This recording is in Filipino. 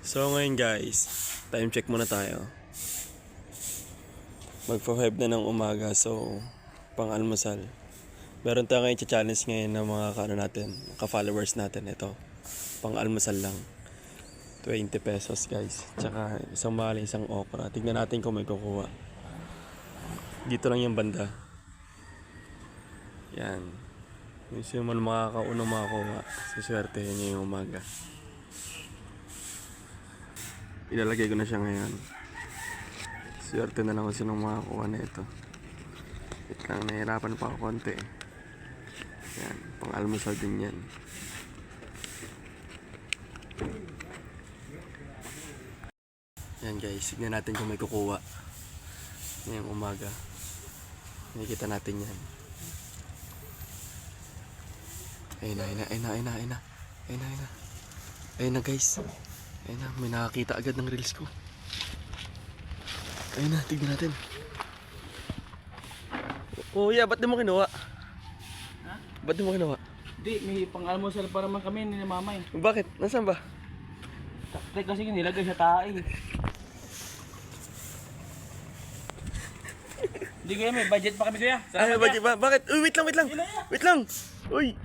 So ngayon guys, time check muna tayo. Magpa-5 na ng umaga, so pang-almusal. Meron tayo ngayon challenge ngayon ng mga ka-followers natin. Ito, pang-almusal lang. 20 pesos guys. Tsaka isang mali, isang okra. Tignan natin kung may kukuha. Dito lang yung banda. Yan. Yung sino man makakaunang makakuha, suswertehin niya yung umaga. Ilalagay ko na siya ngayon. Swerte na lang kung sino makakuha na ito. Wait lang, nahihirapan pa ako konti. Yan, pang-almusal din yan. Yan guys, tignan natin kung may kukuha ngayong umaga. Nakikita natin yan. Ayun na guys. Ayun na, may nakakita agad ng reels ko. Ayun na, tignan natin. Kuya, ba't di mo kinuha? Ha? Ba't di mo kinuha? Hindi, may pang-almusal pa naman kami ni mama eh. Bakit? Nasaan ba? Takte kasi nilagay sa tae. Hindi kaya may budget pa kami kuya. Ay, bakit ba? Bakit? Uy, wait lang. Wait lang. Uy,